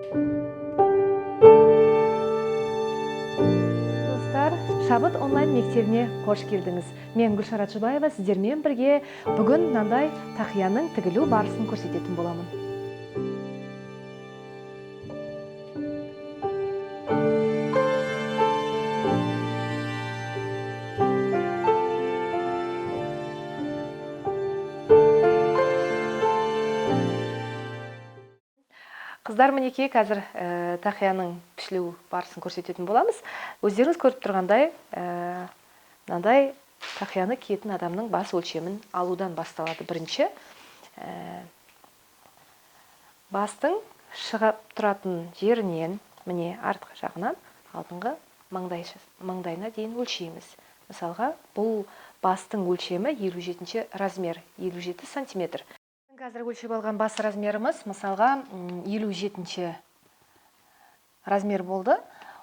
Достар, Шабыт онлайн мектебіне қош келдіңіз. Мен Гүлшара Чубаева сіздермен бірге бүгін мынандай тақияның тігілу барысын көрсететін боламын. Қыздар, мінекей қазір тақияның пішілу барысын көрсететін боламыз. Өздеріңіз көріп тұрғандай, мынандай тақияны киетін адамның бас өлшемін алудан басталады. Бірінші, бастың шығып тұратын жерінен, міне артқы жағынан алдыңғы маңдайына дейін өлшейміз. Мысалға, бұл бастың өлшемі 57 размер, 57 сантиметр. Қазір өлшеп алған бас размеріміз, мысалға 57 размер болды.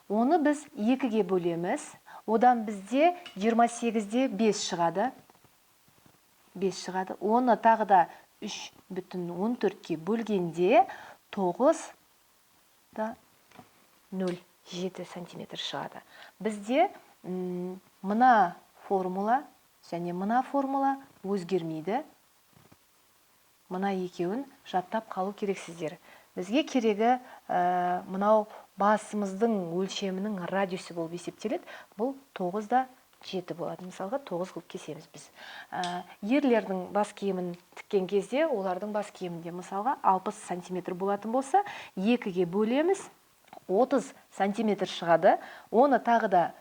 Оны біз 2-ге бөлеміз. Одан бізде 28-де 5 шығады. 5 шығады. Оны тағы да 3,14-ке бөлгенде 9,07 сантиметр шығады. Бізде мына формула және мына формула өзгермейді. Мына екеуін жаттап қалу керексіздер. Бізге керегі мынау басымыздың өлшемінің радиусы болып есептеледі. Бұл 9,7 болады. Мысалға 9 қылып кесеміз біз. Ерлердің бас киімін тіккен кезде, олардың бас киімінде мысалға 60 сантиметр болатын болса, 2-ге бөлеміз, 30 сантиметр шығады. Оны тағы да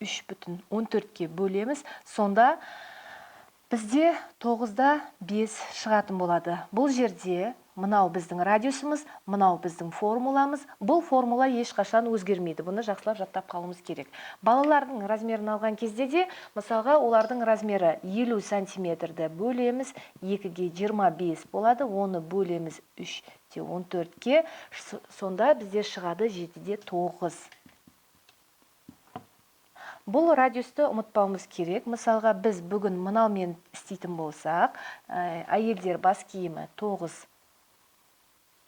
3,14-ке бөлеміз. Сонда бізде 9,5 шығатын болады. Бұл жерде мынау біздің радиусымыз, мынау біздің формуламыз. Бұл формула ешқашан өзгермейді. Бұны жақсылап жаттап қалуымыз керек. Балалардың размерін алған кезде де, мысалға, олардың размері 50 сантиметрді бөлеміз, 2-ге 25 болады. Оны бөлеміз 3,14-ке. Сонда бізде шығады 7,9. Бұл радиусты ұмытпауымыз керек. Мысалға, біз бүгін мынаумен істейтін болсақ, әйелдер бас киімі 9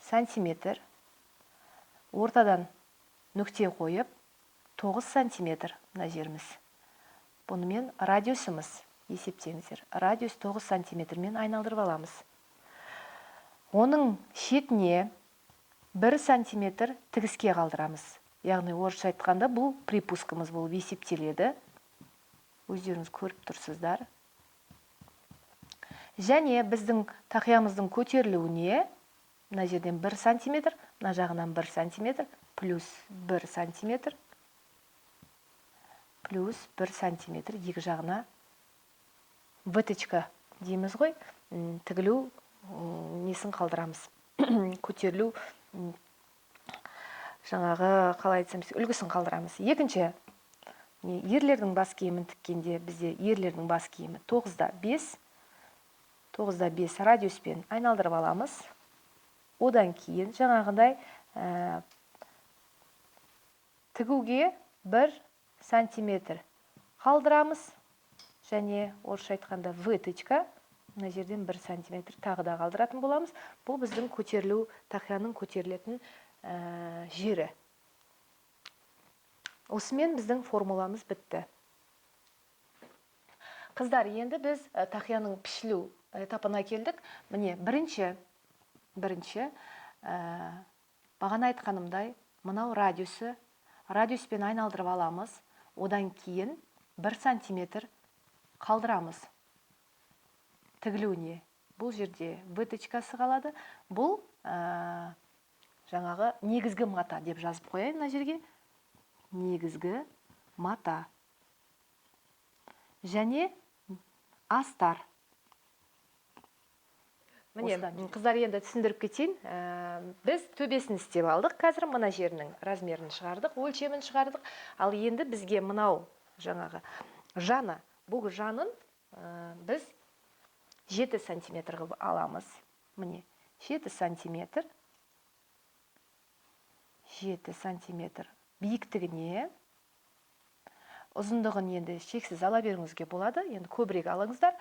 сантиметр, ортадан нүкте қойып, 9 сантиметр мына жеріміз. Бұнымен радиусымыз, есептеңіздер, радиус 9 сантиметрмен айналдырып аламыз. Оның шетіне 1 сантиметр тігіске қалдырамыз. Яғни, орысша айтқанда, бұл припускымыз болып есептеледі. Өздеріңіз көріп тұрсыздар. Және біздің тақиямыздың көтерілуіне, мына жерден 1 сантиметр, мына жағынан 1 сантиметр, плюс 1 сантиметр, плюс 1 сантиметр, екі жағына выточка дейміз ғой, тігілу несін қалдырамыз. Көтерілу жаңағы қалай айтсам, үлгісін қалдырамыз. Екінші, ерлердің бас киімін тіккенде бізде ерлердің бас киімі 9,5 радиуспен айналдырып аламыз. Одан кейін жаңағындай тігуге 1 сантиметр қалдырамыз. Және орысша айтқанда выточка, мына жерден 1 сантиметр тағы да қалдыратын боламыз. Бұл біздің көтерілу, тақияның көтерілетін жері. Осымен біздің формуламыз бітті. Қыздар, енді біз тақияның пішілу этапына келдік. Міне, бірінші, бағана айтқанымдай, мынау радиуспен айналдырып аламыз. Одан кейін 1 сантиметр қалдырамыз тігілуіне. Бұл жерде выточкасы қалады. Бұл жаңағы негізгі мата деп жазып қояйын мына жерге. Негізгі мата. Және астар. Міне, қыздар, енді түсіндіріп кетейін. Біз төбесін істеп алдық. Қазір мына жерінің размерін шығардық, өлшемін шығардық. Ал енді бізге мынау жаңағы жаны, бұл жанын біз 7 сантиметр қылып аламыз. Міне, 7 сантиметр биіктігіне, ұзындығын енді шексіз ала беріңізге болады. Енді көбірек алыңыздар.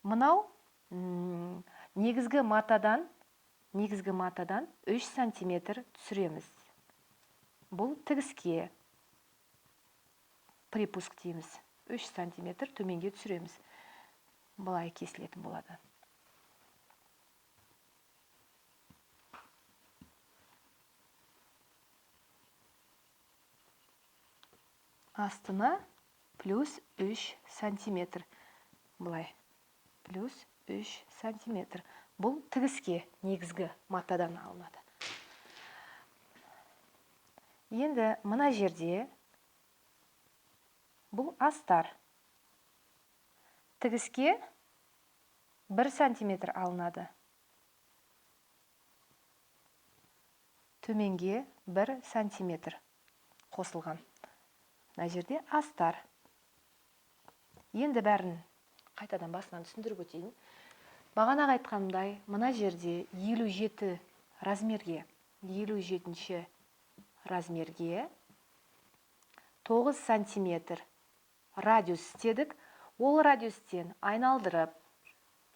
Мынау негізгі матадан негізгі матадан 3 сантиметр түсіреміз. Бұл тігіске припуск дейміз. 3 сантиметр төменге түсіреміз. Бұлай кесілетін болады. Астына плюс 3 сантиметр. Бұлай. Плюс 3 сантиметр. Бұл тігіске негізгі матадан алынады. Енді мына жерде бұл астар. Тігіске 1 сантиметр алынады. Төменге 1 сантиметр қосылған. Мына жерде астар. Енді бәрін қайтадан басынан түсіндіріп өтейін. Бағана айтқанымдай, мына жерде 57 размерге, 57-ші размерге 9 сантиметр радиус істедік. Ол радиустен айналдырып,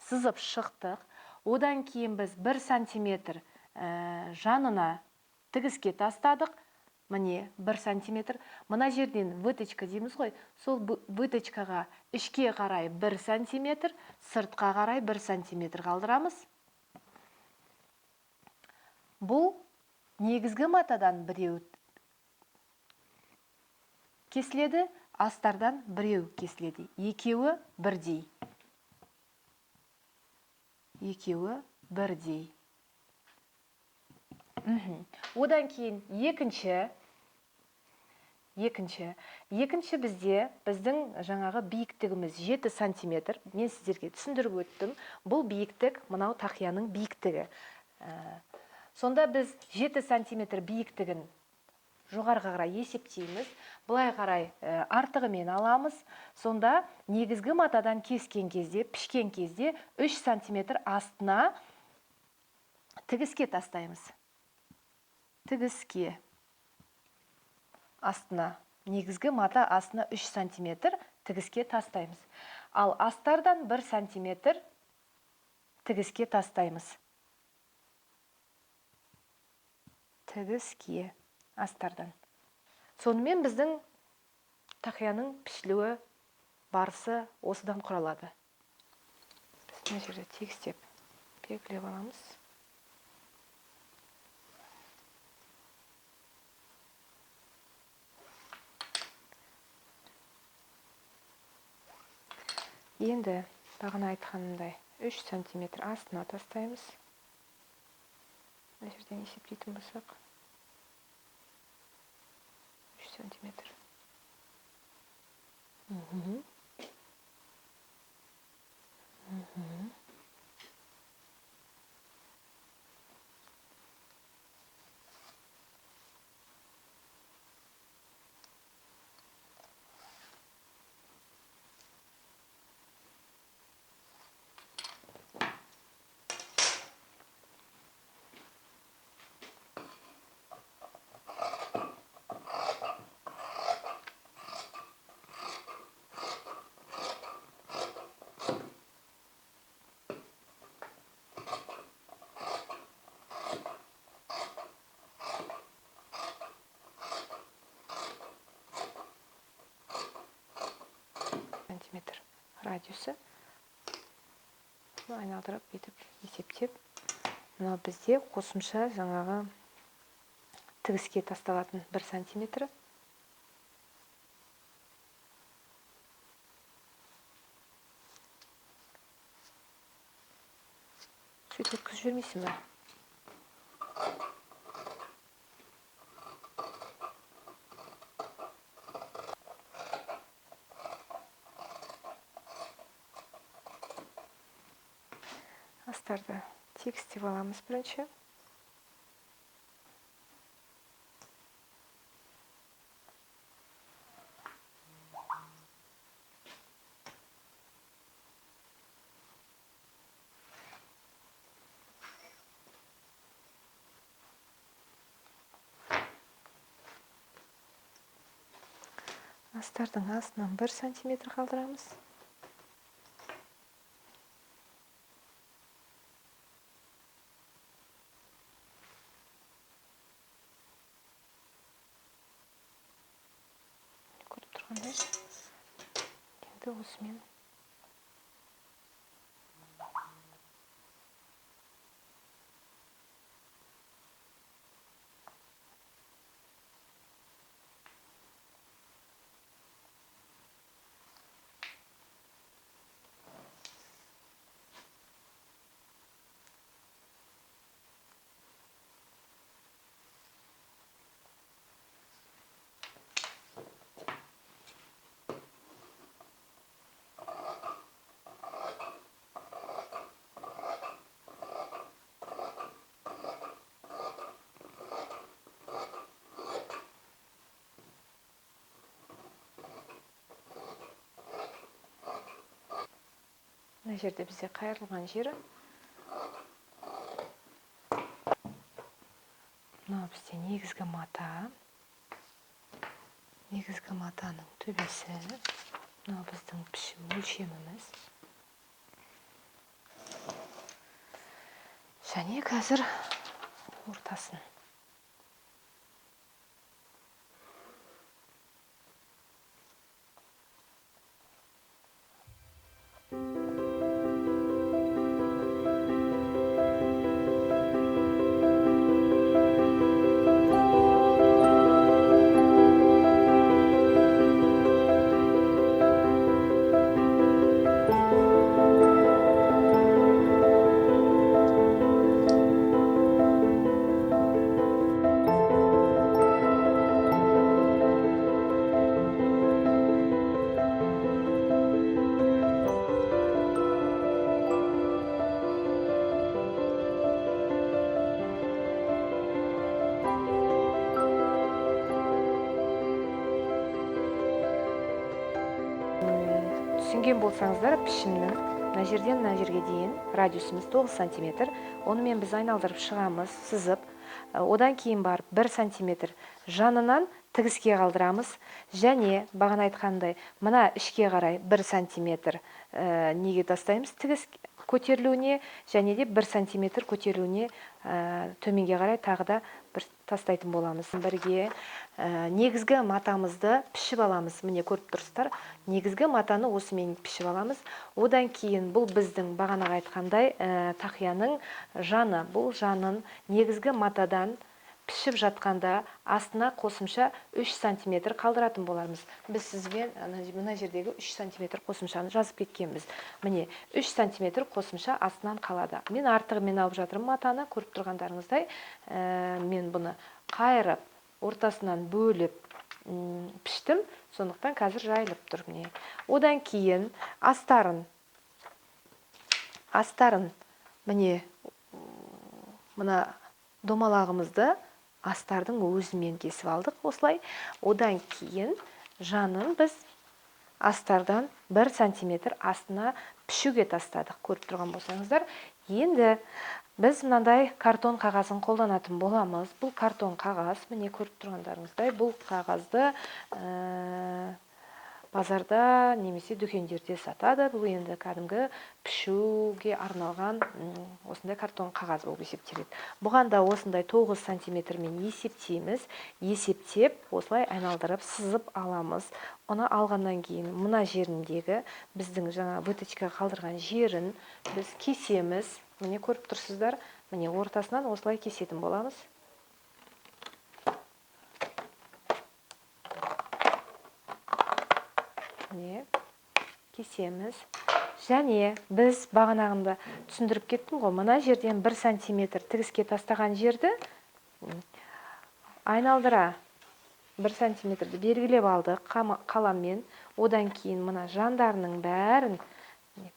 сызып шықтық. Одан кейін біз 1 сантиметр жанына тігіске тастадық. Міне 1 сантиметр. Мына жерден выточка дейміз ғой. Сол выточкаға ішке қарай 1 сантиметр, сыртқа қарай 1 сантиметр қалдырамыз. Бұл негізгі матадан біреу кесіледі, астардан біреу кесіледі. Екеуі бірдей. Екеуі бірдей. Одан кейін екінші бізде біздің жаңағы биіктігіміз 7 сантиметр. Мен сіздерге түсіндіріп өттім. Бұл биіктік, мынау тақияның биіктігі. Сонда біз 7 сантиметр биіктігін жоғарыға қарай есептейміз. Бұлай қарай артығымен аламыз. Сонда негізгі матадан кескен кезде, пішкен кезде 3 сантиметр астына тігіске тастаймыз. Тігіске астына, негізгі мата астына 3 сантиметр тігіске тастаймыз. Ал астардан 1 сантиметр тігіске тастаймыз. Тігіске астардан. Сонымен біздің тақияның пішілуі барысы осыдан құралады. Біз мына жерде тегістеп белгілеп аламыз. Енді бағана айтқанымдай 3 сантиметр астына тастаймыз. Мына жерден есептейтін болсақ 3 сантиметр. Сантиметр радиусы. Айналдырып, етіп, есептеп. Мынау бізде қосымша жаңағы тігіске тасталатын 1 сантиметр. Сөйтіп өткізіп жүрмейсің бе? Астарды тегістеп аламыз бірінші. Астардың астынан 1 сантиметр қалдырамыз. қандай енді осымен мына жерде бізде қайырлаған жері. Мынау бізде негізгі мата. Негізгі матаның төбесі. Мынау біздің пішім өлшеміміз. Және қазір ортасын. Түсінген болсаңыздар, пішімнің мына жерден мына жерге дейін радиусымыз 9 сантиметр. Онымен біз айналдырып шығамыз, сызып. Одан кейін барып 1 сантиметр жанынан тігіске қалдырамыз. Және бағана айтқандай, мына ішке қарай 1 сантиметр неге тастаймыз? Тігіс көтерілуіне, және де 1 сантиметр көтерілуіне төменге қарай тағы да бір тастайтын боламыз. Бірге негізгі матамызды пішіп аламыз. Міне көріп тұрсыздар, негізгі матаны осымен пішіп аламыз. Одан кейін бұл біздің бағанаға айтқандай тақияның жаны. Бұл жанын негізгі матадан пішіп жатқанда астына қосымша 3 сантиметр қалдыратын болармыз. Біз сізбен мына жердегі 3 сантиметр қосымшаны жазып кеткенбіз. Міне 3 сантиметр қосымша астынан қалады. Мен артығымен алып жатырмын матаны, көріп тұрғандарыңыздай. Мен бұны қайырып, ортасынан бөліп піштім. Сондықтан қазір жайылып тұр. Одан кейін астарын міне мына домалағымызды астардың өзімен кесіп алдық осылай. Одан кейін жанын біз астардан 1 сантиметр астына пішуге тастадық. Көріп тұрған болсаңыздар. Енді біз мынандай картон қағазын қолданатын боламыз. Бұл картон қағаз, міне көріп тұрғандарыңыздай, бұл қағазды базарда немесе дүкендерде сатады. Бұл енді кәдімгі пішуге арналған осындай картон қағаз болып есептеледі. Бұған да осындай 9 сантиметрмен есептейміз. Есептеп, осылай айналдырып, сызып аламыз. Оны алғаннан кейін мына жеріндегі біздің жаңа выточка қалдырған жерін біз кесеміз. Міне көріп тұрсыздар, міне ортасынан осылай кесетін боламыз. Кесеміз. Және біз бағанағында түсіндіріп кеттім ғой, мына жерден 1 сантиметр тігіске тастаған жерді айналдыра 1 сантиметрді белгілеп алдық қаламмен. Одан кейін мына жандарының бәрін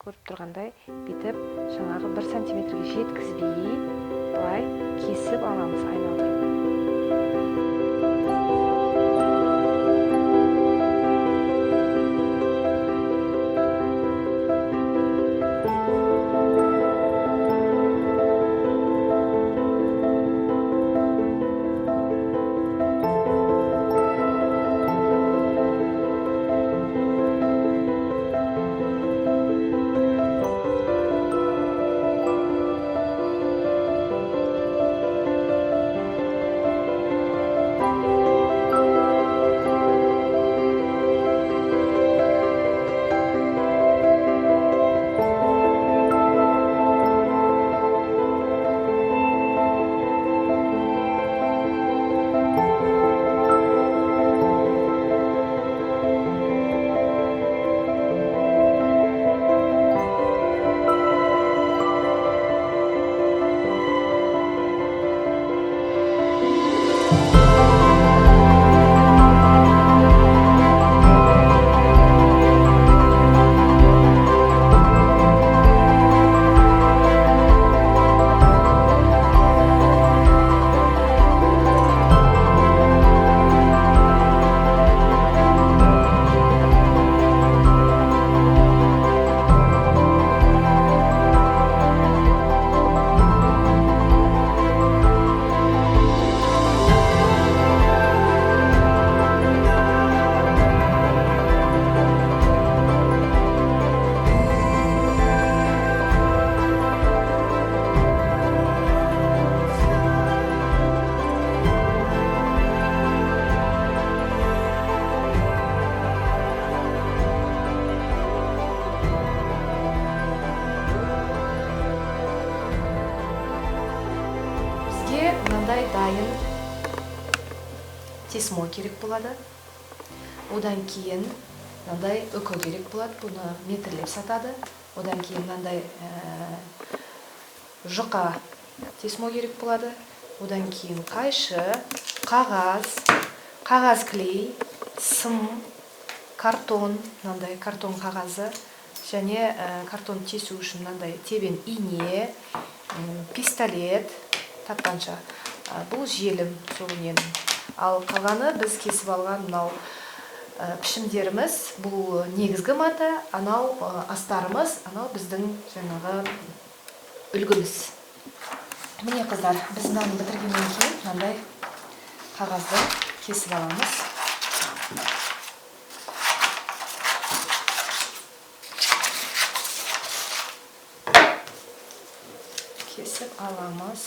көріп тұрғандай бүйтіп жаңағы 1 сантиметрге жеткізбей былай кесіп аламыз, айналдырып. тесмо керек болады. Одан кейін мынандай үкі керек болады. Бұны метрлеп сатады. Одан кейін мынандай жұқа тесмо керек болады. Одан кейін қайшы, қағаз клей, сым, картон, мынандай картон қағазы, және картон тесу үшін мынандай тебен ине, пистолет тапқанша. Бұл желім сол ненің. Ал қалғаны біз кесіп алған мынау пішімдеріміз. Бұл негізгі мата, анау астарымыз, анау біздің жаңағы үлгіміз. Міне қыздар, біз мынаны бітіргеннен кейін мынандай қағазды кесіп аламыз. Кесіп аламыз.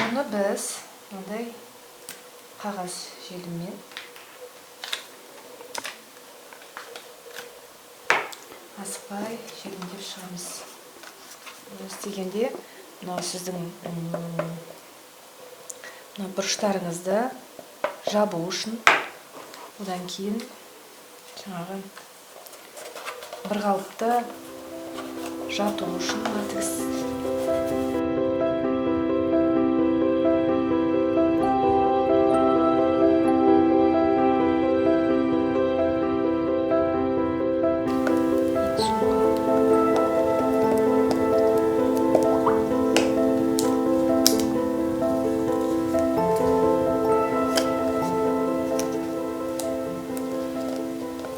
Оны біз мындай қағаз желіммен асықпай желімдеп шығамыз. Істегенде мынау сіздің бұрыштарыңызды жабу үшін, одан кейін жаңағы бір қалыпты жату үшін тігіс.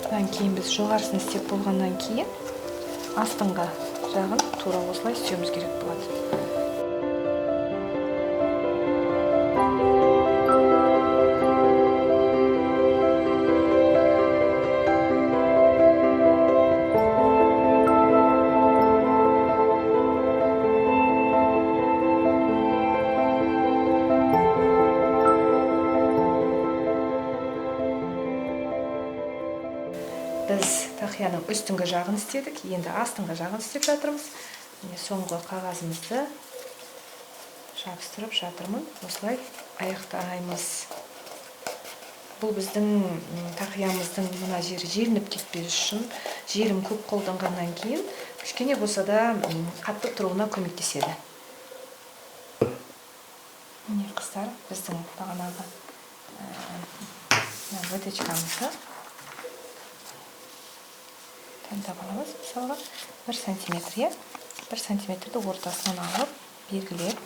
Одан кейін біз жоғарысын істеп болғаннан кейін астыңғы жағын тура осылай істеуіміз керек болады. Біз тақияның үстіңгі жағын істедік, енді астыңғы жағын істеп жатырмыз. Соңғы қағазымызды жабыстырып жатырмын. Осылай аяқтаймыз. Бұл біздің тақиямыздың мына жері желініп кетпес үшін, желім көп қолданғаннан кейін кішкене болса да қатты тұруына көмектеседі. Міне қыздар, біздің бағанағы выточкамызды таңдап аламыз. Мысалға 1 сантиметр, 1 сантиметрді ортасынан алып, белгілеп,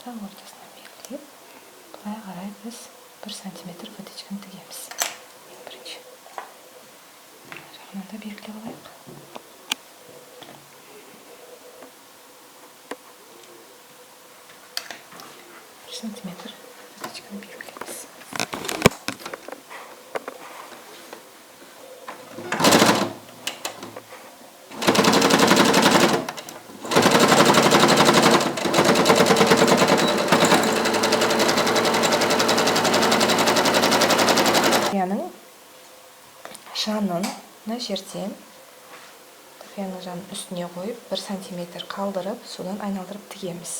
ортасынан белгілеп, бұлай қарай біз 1 сантиметр выточканы тігеміз. Бірінші жағынан да белгілеп алайық. Сантиметр выточканы белгілейміз. Тақияның жанын мына жерден тақияның жанын үстіне қойып 1 сантиметр қалдырып, содан айналдырып тігеміз.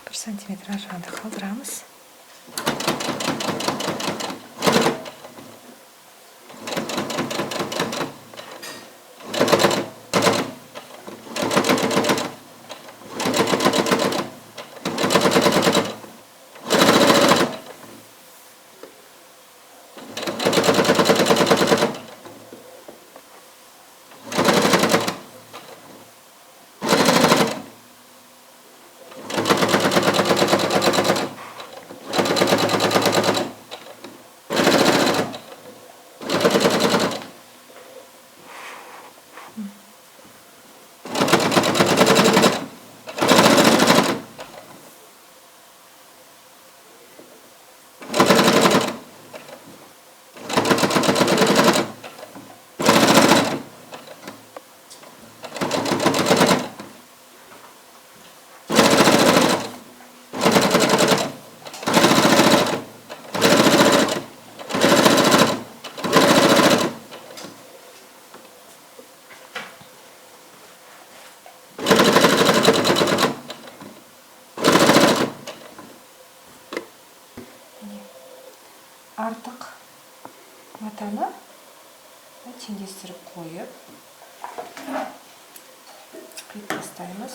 1 сантиметр жағында қалдырамыз. артық матаны теңдестіріп қойып қиып тастаймыз.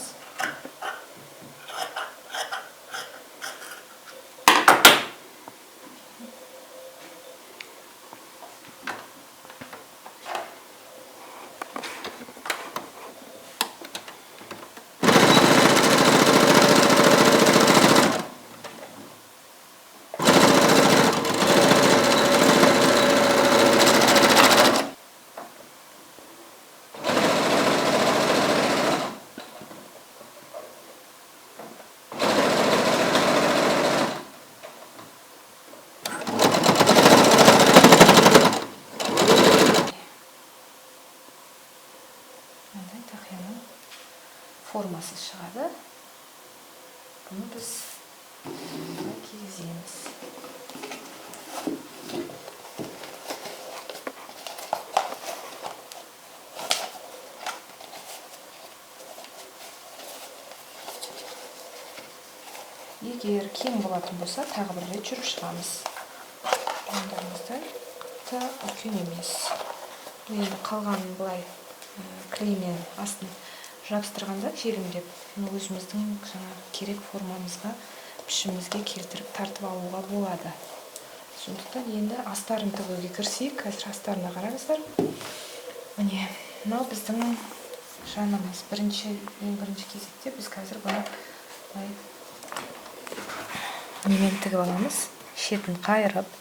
Тақияның формасы шығады. Бұны біз кигіземіз. Егер кең болатын болса, тағы бір рет жүріп шығамыз. Ондарымыздай үлкен емес. Енді қалғанын былай клеймен астын жабыстырғанда желімдеп, өзіміздің керек формамызға, пішімізге келтіріп тартып алуға болады. Сондықтан енді астарын тігуге кірісейік. Қазір астарына қараңыздар. Міне, мынау біздің жанымыз. Ең бірінші кезекте біз қазір бұны немен тігіп аламыз. Шетін қайырып.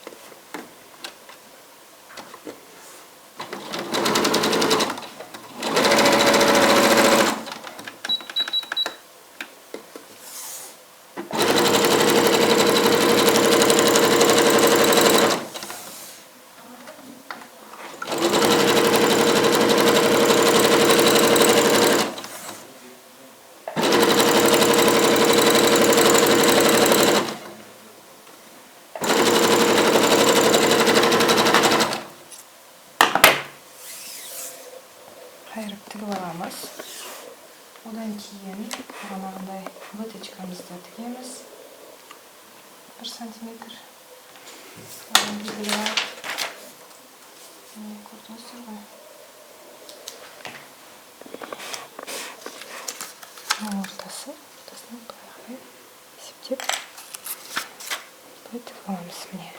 Қайырып тігіп аламыз. Одан кейін бағанағындай выточкамызды тігеміз. 1 сантиметр. Көрдіңіздер ғой. Ортасын былай есептеп тігіп аламыз. Міне.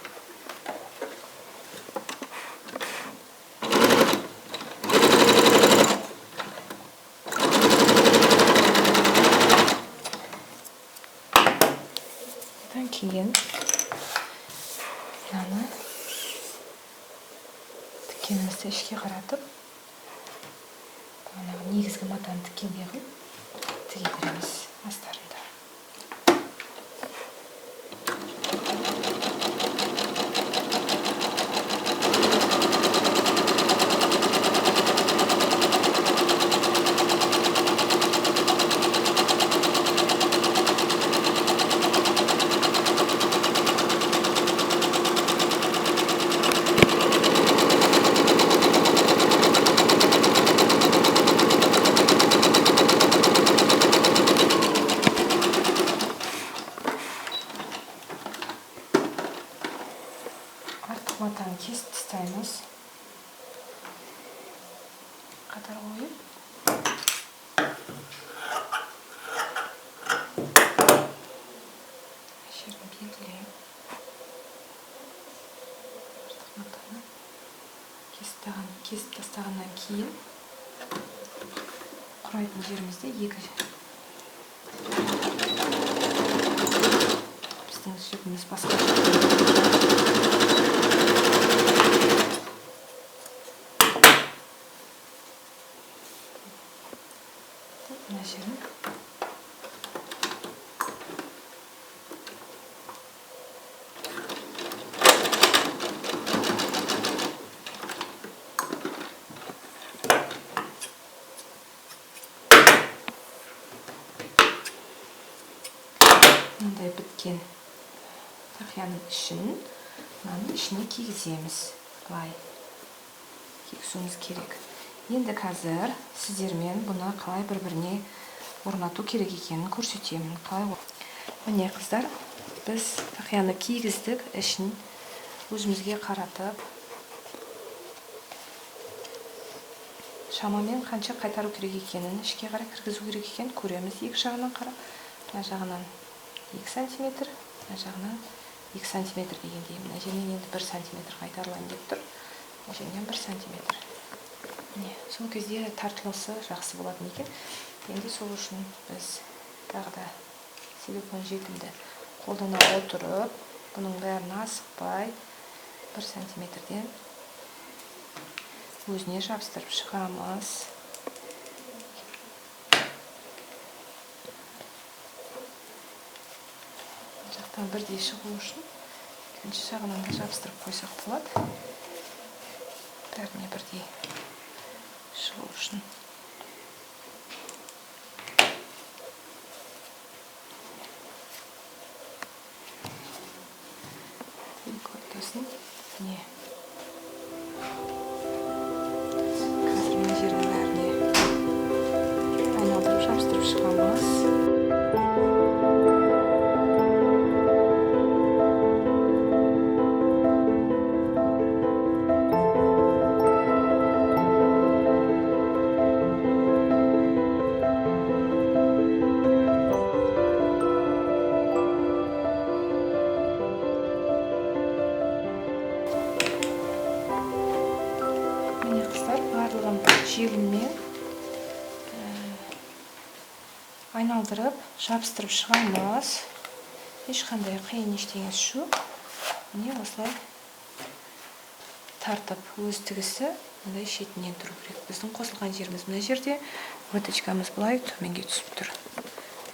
Кейін мынаны тіккенімізді ішке қаратып, негізгі матаны тіккендей қылып тіге береміз астарында. Матаны кесіп тастаймыз. Қатар қойып. Жерін белгілеп. Артық матаны кесіп тастағаннан кейін құрайтын жерімізде біздің жігіміз басқа. Мына жерін мынандай біткен тақияның мынаның ішіне кигіземіз. Былай кигізуіміз керек. Енді қазір сіздермен бұны қалай бір-біріне орнату керек екенін көрсетемін. Міне қыздар, біз тақияны кигіздік, ішін өзімізге қаратып, шамамен қанша қайтару керек екенін, ішке қарай кіргізу керек екенін көреміз. Екі жағынан қарап, мына жағынан 2 сантиметр, мына жағынан 2 сантиметр дегендей. Мына жерден енді 1 сантиметр қайтарылайын деп тұр. Мына жерден 1 сантиметр. Міне, сол кезде тартылысы жақсы болатын екен. Енді сол үшін біз тағы да силикон жетімді қолдана отырып, бұның бәрін асықпай 1 сантиметрден өзіне жабыстырып шығамыз. Жақтан бірдей шығу үшін екінші жағынан да жабыстырып қойсақ болады. Бәріне бірдей шығу үшін. Екі ортасын не? Қазір мына жердің бәріне айналдырып жабыстырып шығамыз. Барлығын желіммен айналдырып, жабыстырып шығамыз. Ешқандай қиын ештеңесі жоқ. Міне осылай тартып, өз тігісі мындай шетінен тұру керек. Біздің қосылған жеріміз мына жерде, выточкамыз былай төменге түсіп тұр.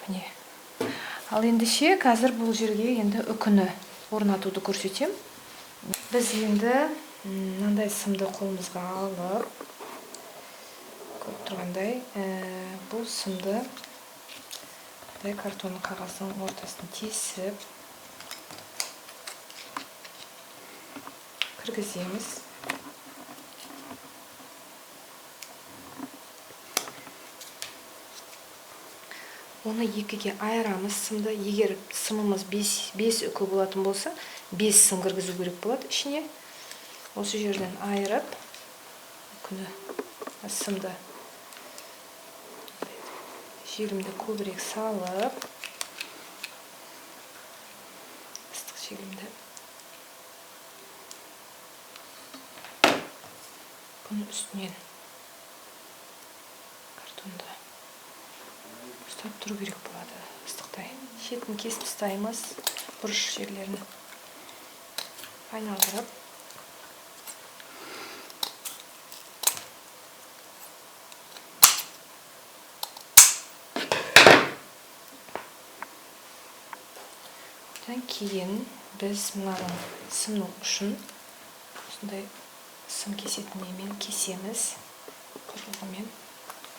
Міне. Ал ендіше қазір бұл жерге енді үкіні орнатуды көрсетем. Біз енді мынандай сымды қолымызға алып, көріп тұрғандай, бұл сымды картонның қағаздың ортасын тесіп кіргіземіз. Оны екіге айырамыз сымды. Егер сымымыз 5 үкі болатын болса, 5 сым кіргізу керек болады ішіне. Осы жерден айырып, үкіні, сымды желімді көбірек салып, ыстық желімді бұның үстінен картонды ұстап тұру керек болады, ыстықтай. Шетін кесіп тастаймыз, бұрыш жерлерін айналдырып. Кейін біз мынаның сымның ұшын осындай сым кесетін немен кесеміз, құрылғымен,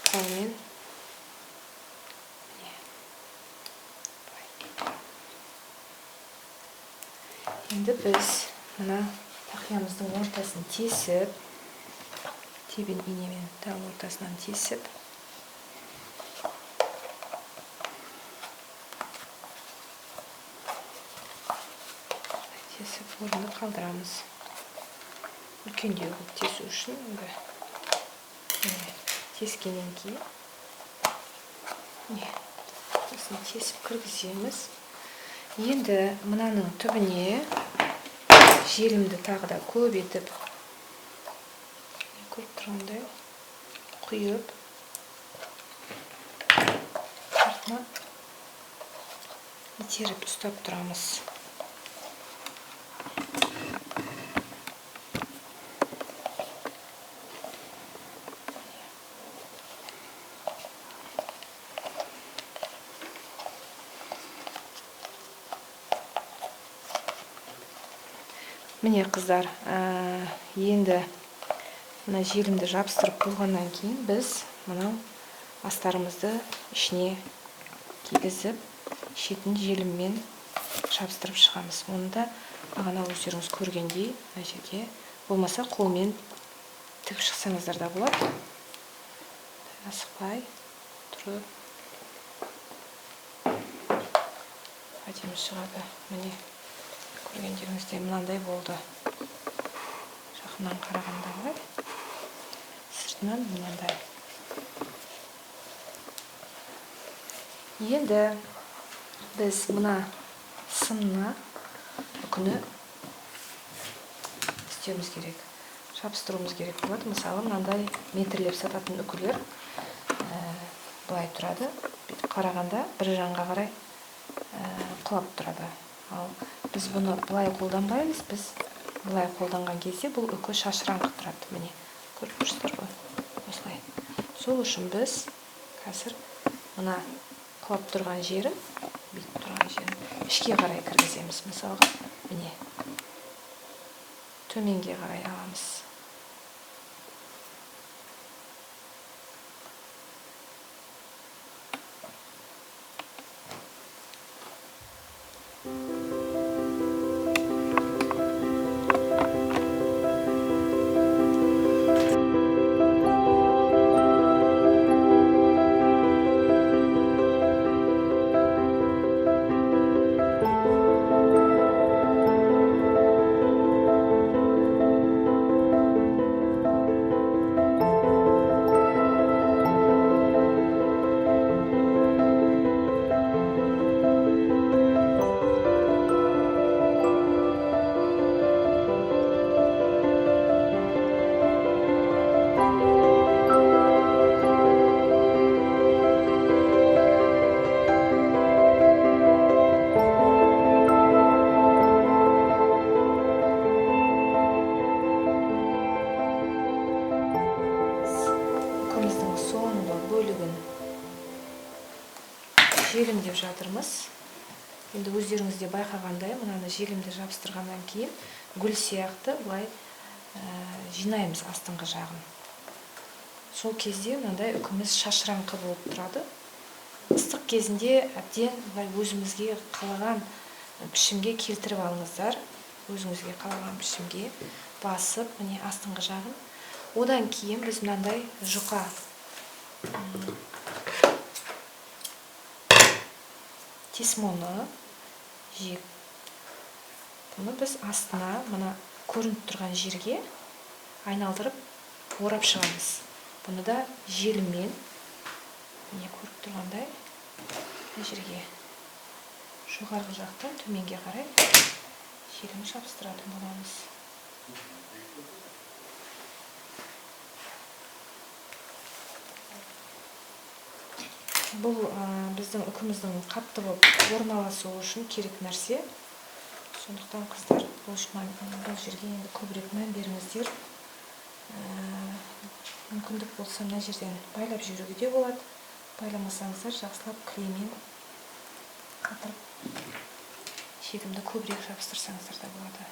қолмен. Енді біз мына тақиямыздың ортасын тесіп, тебен инемен тағы ортасынан тесіп, орынды қалдырамыз. Үлкендеу қылып тесу үшін тескеннен кейін осыны тесіп кіргіземіз. Енді мынаның түбіне желімді тағы да көбейтіп, көріп тұрғандай құйып, артына итеріп ұстап тұрамыз. Міне қыздар, енді мына желімді жабыстырып болғаннан кейін біз мынау астарымызды ішіне кигізіп, шетін желіммен жабыстырып шығамыз. Оны да бағана өздеріңіз көргендей, мына жерге болмаса қолмен тігіп шықсаңыздар да болады. Асықпай тұрып әдемі шығады. Міне көргендеріңіздей мынандай болды. сыртынан қарағанда былай. Сыртынан мынандай. Енді біз мына сымны үкіні істеуіміз керек. Жабыстыруымыз керек болады. Мысалы, мынандай метрлеп сататын үкілер былай тұрады. Қарағанда бір жанға қарай құлап тұрады. Ал біз бұны былай қолданбаймыз. Біз былай қолданған кезде бұл үкі шашыраңқы тұрады. Міне, көріп тұрсыздар ғой. Осылай. Сол үшін біз қазір мына құлап тұрған жерін, бүйтіп тұрған жерін ішке қарай кіргіземіз. Мысалға, міне, төменге қарай аламыз. Желімдеп жатырмыз. Енді өздеріңіз де байқағандай, мынаны желімді жабыстырғаннан кейін гүл сияқты былай жинаймыз астыңғы жағын. Сол кезде мынандай үкіміз шашыраңқы болып тұрады. Ыстық кезінде әбден былай өзімізге қалаған пішімге келтіріп алыңыздар. Өзіңізге қалаған пішімге басып, міне астыңғы жағын. Одан кейін біз мынандай жұқа тесмоны жеп, бұны біз астына мына көрініп тұрған жерге айналдырып орап шығамыз. Бұны да желіммен, міне көріп тұрғандай, жерге жоғарғы жақтан төменге қарай желім жабыстыратын боламыз. Бұл біздің үкіміздің қатты болып орналасуы үшін керек нәрсе. Сондықтан қыздар, бұл жерге енді көбірек мән беріңіздер. Мүмкіндік болса мына жерден байлап жүруге де болады. Байламасаңыздар, жақсылап клеймен қатырып желімді көбірек жабыстырсаңыздар да болады.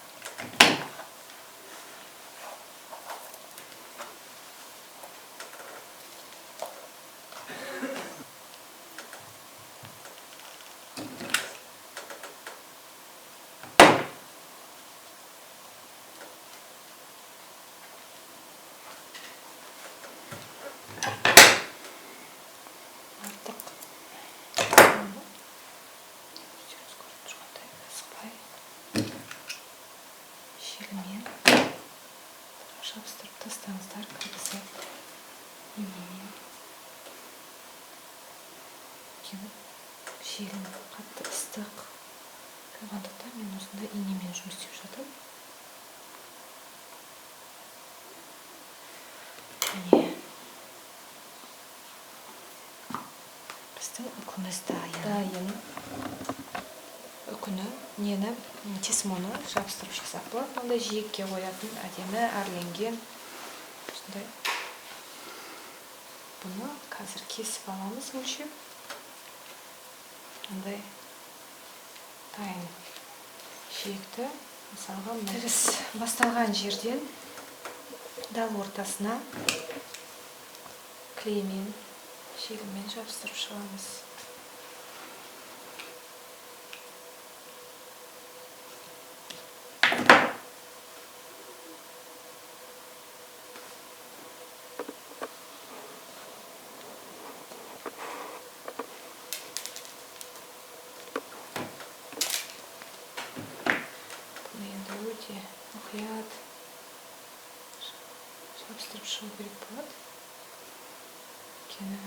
Жабыстырып тастаңыздар, кіргізіп, инемен. Желім қатты ыстық болғандықтан мен осында инемен жұмыс істеп жатырмын. Міне, біздің үкіміз дайын. Үкіні, тесмоны жабыстырып шықсақ болады. Мынандай жиекке қоятын әдемі әрленген. Бұны қазір кесіп аламыз өлшеп. Мындай дайын жиекті, мысалға, тігіс басталған жерден дал ортасына клеймен, желіммен жабыстырып шығамыз. Мұқият бастырып шығу керек болады. Өйткені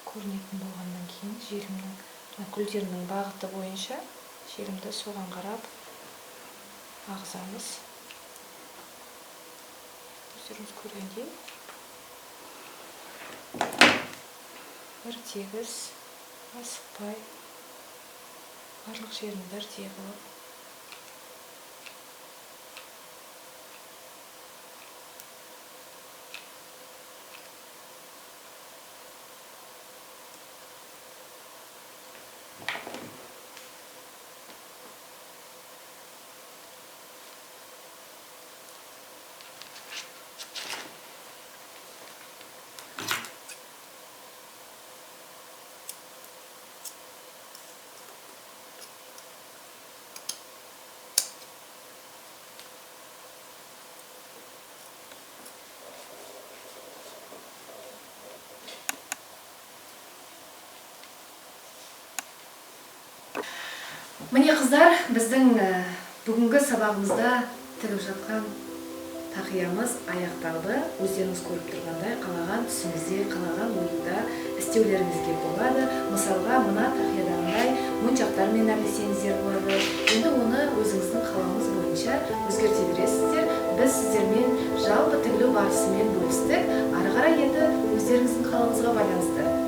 көрінетін болғаннан кейін желімнің, гүлдерінің бағыты бойынша желімді соған қарап ағызамыз. Өздеріңіз көргендей бір тегіс, асықпай, барлық жерін бірдей қылып Міне қыздар, біздің бүгінгі сабағымызда тігіп жатқан тақиямыз аяқталды. Өздеріңіз көріп тұрғандай, қалаған түсіңізде, қалаған ойында істеулеріңізге болады. Мысалға, мына тақиядағындай моншақтармен әрлесеңіздер болады. Енді оны өзіңіздің қалауыңыз бойынша өзгерте бересіздер. Біз сіздермен жалпы тігілу барысымен бөлістік. Ары қарай енді өздеріңіздің қалауыңызға байланысты